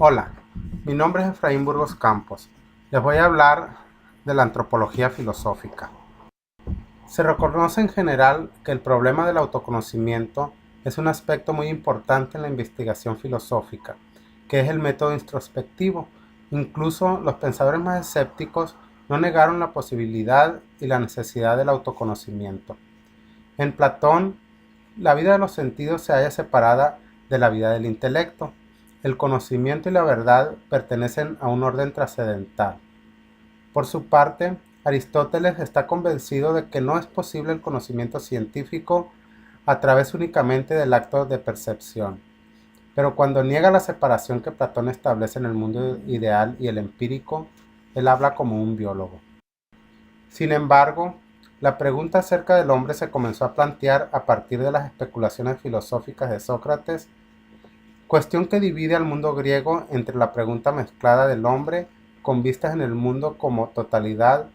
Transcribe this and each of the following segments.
Hola, mi nombre es Efraín Burgos Campos. Les voy a hablar de la antropología filosófica. Se reconoce en general que el problema del autoconocimiento es un aspecto muy importante en la investigación filosófica, que es el método introspectivo. Incluso los pensadores más escépticos no negaron la posibilidad y la necesidad del autoconocimiento. En Platón, la vida de los sentidos se halla separada de la vida del intelecto. El conocimiento y la verdad pertenecen a un orden trascendental. Por su parte, Aristóteles está convencido de que no es posible el conocimiento científico a través únicamente del acto de percepción. Pero cuando niega la separación que Platón establece en el mundo ideal y el empírico, él habla como un biólogo. Sin embargo, la pregunta acerca del hombre se comenzó a plantear a partir de las especulaciones filosóficas de Sócrates, cuestión que divide al mundo griego entre la pregunta mezclada del hombre con vistas en el mundo como totalidad,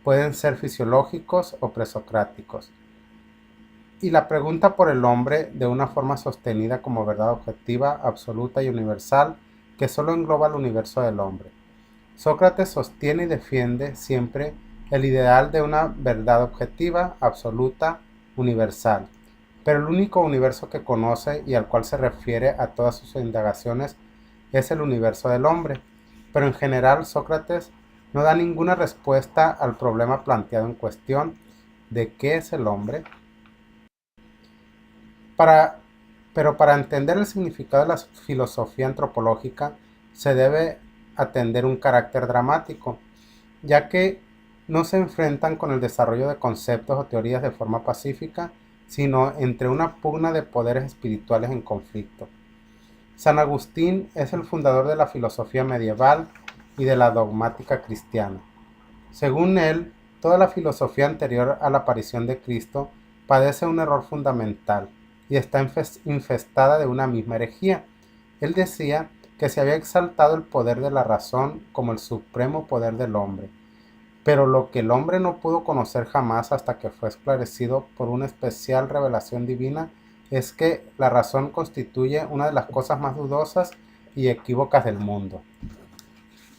pueden ser fisiológicos o presocráticos, y la pregunta por el hombre de una forma sostenida como verdad objetiva, absoluta y universal que solo engloba el universo del hombre. Sócrates sostiene y defiende siempre el ideal de una verdad objetiva, absoluta, universal, pero el único universo que conoce y al cual se refiere a todas sus indagaciones es el universo del hombre. Pero en general Sócrates no da ninguna respuesta al problema planteado en cuestión de qué es el hombre. Para, pero para entender el significado de la filosofía antropológica se debe atender un carácter dramático, ya que no se enfrentan con el desarrollo de conceptos o teorías de forma pacífica, sino entre una pugna de poderes espirituales en conflicto. San Agustín es el fundador de la filosofía medieval y de la dogmática cristiana. Según él, toda la filosofía anterior a la aparición de Cristo padece un error fundamental y está infestada de una misma herejía. Él decía que se había exaltado el poder de la razón como el supremo poder del hombre, pero lo que el hombre no pudo conocer jamás hasta que fue esclarecido por una especial revelación divina es que la razón constituye una de las cosas más dudosas y equívocas del mundo.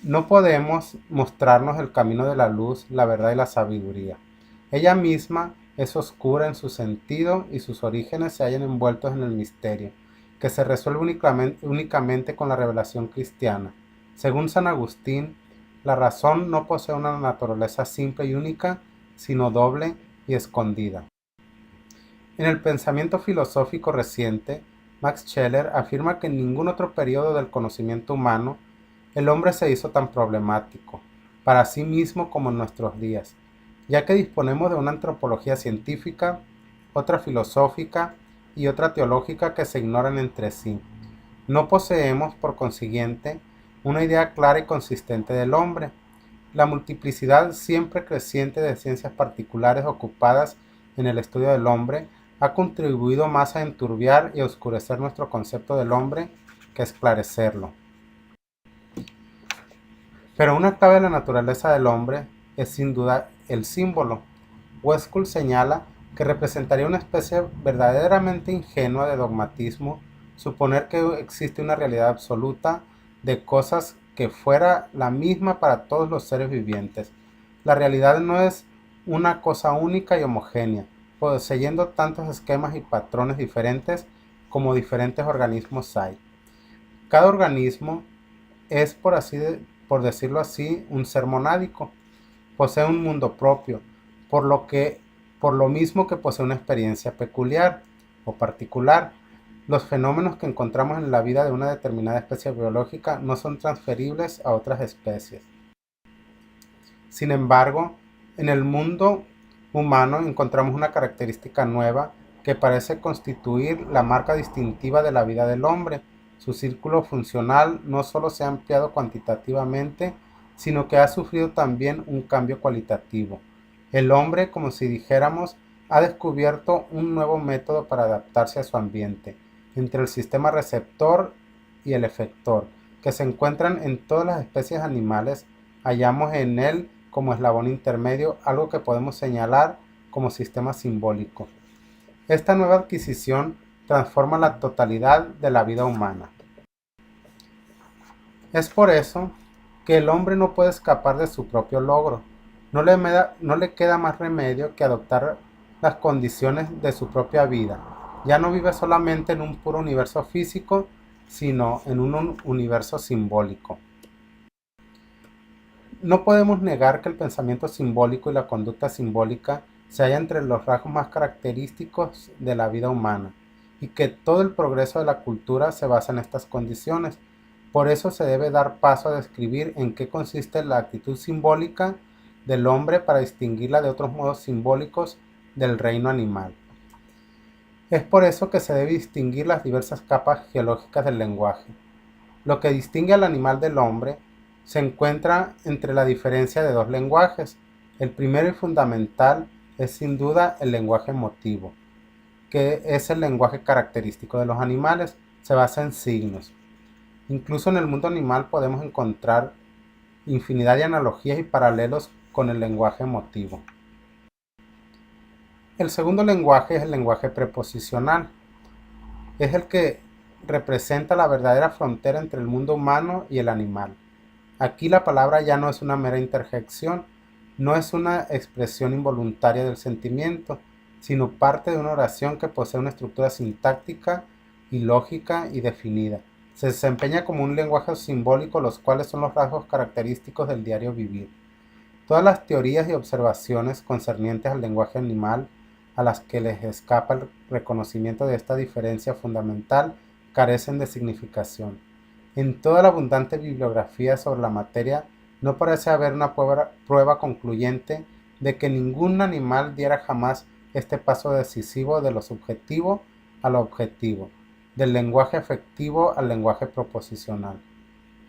No podemos mostrarnos el camino de la luz, la verdad y la sabiduría. Ella misma es oscura en su sentido y sus orígenes se hallan envueltos en el misterio, que se resuelve únicamente con la revelación cristiana. Según San Agustín, la razón no posee una naturaleza simple y única, sino doble y escondida. En el pensamiento filosófico reciente, Max Scheler afirma que en ningún otro periodo del conocimiento humano el hombre se hizo tan problemático para sí mismo como en nuestros días, ya que disponemos de una antropología científica, otra filosófica y otra teológica que se ignoran entre sí. No poseemos, por consiguiente, una idea clara y consistente del hombre. La multiplicidad siempre creciente de ciencias particulares ocupadas en el estudio del hombre ha contribuido más a enturbiar y a oscurecer nuestro concepto del hombre que a esclarecerlo. Pero una clave de la naturaleza del hombre es sin duda el símbolo. Westcott señala que representaría una especie verdaderamente ingenua de dogmatismo suponer que existe una realidad absoluta de cosas que fuera la misma para todos los seres vivientes. La realidad no es una cosa única y homogénea, poseyendo tantos esquemas y patrones diferentes como diferentes organismos hay. Cada organismo es, por decirlo así, un ser monádico. Posee un mundo propio, por lo que, por lo mismo que posee una experiencia peculiar o particular. Los fenómenos que encontramos en la vida de una determinada especie biológica no son transferibles a otras especies. Sin embargo, en el mundo humano encontramos una característica nueva que parece constituir la marca distintiva de la vida del hombre. Su círculo funcional no solo se ha ampliado cuantitativamente, sino que ha sufrido también un cambio cualitativo. El hombre, como si dijéramos, ha descubierto un nuevo método para adaptarse a su ambiente, entre el sistema receptor y el efector, que se encuentran en todas las especies animales. Hallamos en él como eslabón intermedio algo que podemos señalar como sistema simbólico. Esta nueva adquisición transforma la totalidad de la vida humana. Es por eso que el hombre no puede escapar de su propio logro. No le queda más remedio que adoptar las condiciones de su propia vida. Ya no vive solamente en un puro universo físico, sino en un universo simbólico. No podemos negar que el pensamiento simbólico y la conducta simbólica se hallan entre los rasgos más característicos de la vida humana y que todo el progreso de la cultura se basa en estas condiciones. Por eso se debe dar paso a describir en qué consiste la actitud simbólica del hombre para distinguirla de otros modos simbólicos del reino animal. Es por eso que se debe distinguir las diversas capas geológicas del lenguaje. Lo que distingue al animal del hombre se encuentra entre la diferencia de dos lenguajes. El primero y fundamental es sin duda el lenguaje emotivo, que es el lenguaje característico de los animales, se basa en signos. Incluso en el mundo animal podemos encontrar infinidad de analogías y paralelos con el lenguaje emotivo. El segundo lenguaje es el lenguaje preposicional. Es el que representa la verdadera frontera entre el mundo humano y el animal. Aquí la palabra ya no es una mera interjección, no es una expresión involuntaria del sentimiento, sino parte de una oración que posee una estructura sintáctica y lógica y definida. Se desempeña como un lenguaje simbólico, los cuales son los rasgos característicos del diario vivir. Todas las teorías y observaciones concernientes al lenguaje animal, a las que les escapa el reconocimiento de esta diferencia fundamental, carecen de significación. En toda la abundante bibliografía sobre la materia, no parece haber una prueba concluyente de que ningún animal diera jamás este paso decisivo de lo subjetivo a lo objetivo, del lenguaje afectivo al lenguaje proposicional.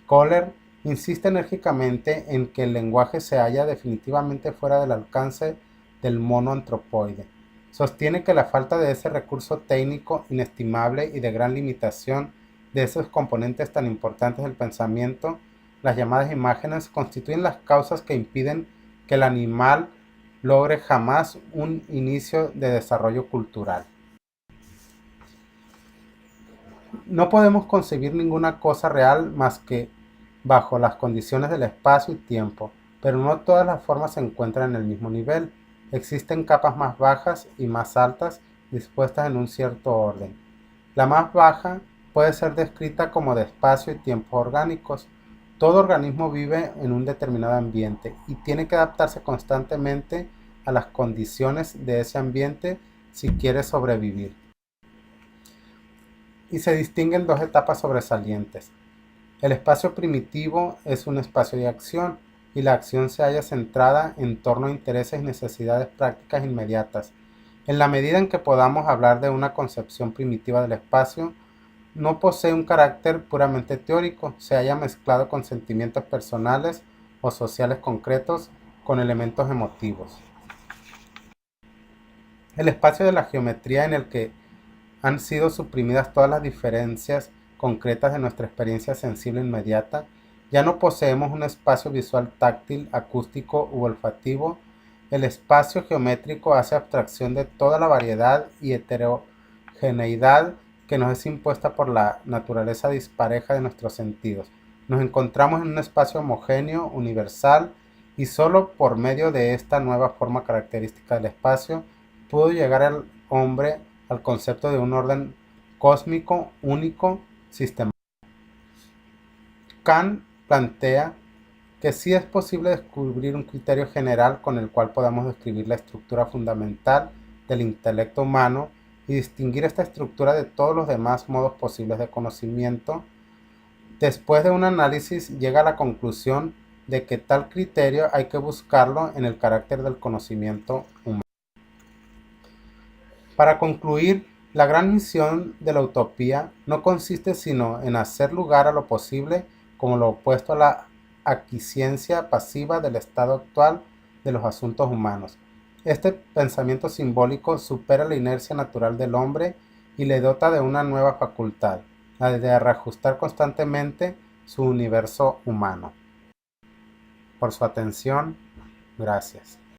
Kohler insiste enérgicamente en que el lenguaje se halla definitivamente fuera del alcance del mono antropoide. Sostiene que la falta de ese recurso técnico inestimable y de gran limitación de esos componentes tan importantes del pensamiento, las llamadas imágenes, constituyen las causas que impiden que el animal logre jamás un inicio de desarrollo cultural. No podemos concebir ninguna cosa real más que bajo las condiciones del espacio y tiempo, pero no todas las formas se encuentran en el mismo nivel. Existen capas más bajas y más altas dispuestas en un cierto orden. La más baja puede ser descrita como de espacio y tiempo orgánicos. Todo organismo vive en un determinado ambiente y tiene que adaptarse constantemente a las condiciones de ese ambiente si quiere sobrevivir. Y se distinguen dos etapas sobresalientes. El espacio primitivo es un espacio de acción y la acción se halla centrada en torno a intereses y necesidades prácticas inmediatas. En la medida en que podamos hablar de una concepción primitiva del espacio, no posee un carácter puramente teórico, se halla mezclado con sentimientos personales o sociales concretos con elementos emotivos. El espacio de la geometría en el que han sido suprimidas todas las diferencias concretas de nuestra experiencia sensible inmediata, ya no poseemos un espacio visual táctil, acústico u olfativo. El espacio geométrico hace abstracción de toda la variedad y heterogeneidad que nos es impuesta por la naturaleza dispareja de nuestros sentidos. Nos encontramos en un espacio homogéneo, universal, y solo por medio de esta nueva forma característica del espacio pudo llegar el hombre al concepto de un orden cósmico, único, sistemático. Kant plantea que sí es posible descubrir un criterio general con el cual podamos describir la estructura fundamental del intelecto humano y distinguir esta estructura de todos los demás modos posibles de conocimiento. Después de un análisis llega a la conclusión de que tal criterio hay que buscarlo en el carácter del conocimiento humano. Para concluir, la gran misión de la utopía no consiste sino en hacer lugar a lo posible como lo opuesto a la aquiescencia pasiva del estado actual de los asuntos humanos. Este pensamiento simbólico supera la inercia natural del hombre y le dota de una nueva facultad, la de reajustar constantemente su universo humano. Por su atención, gracias.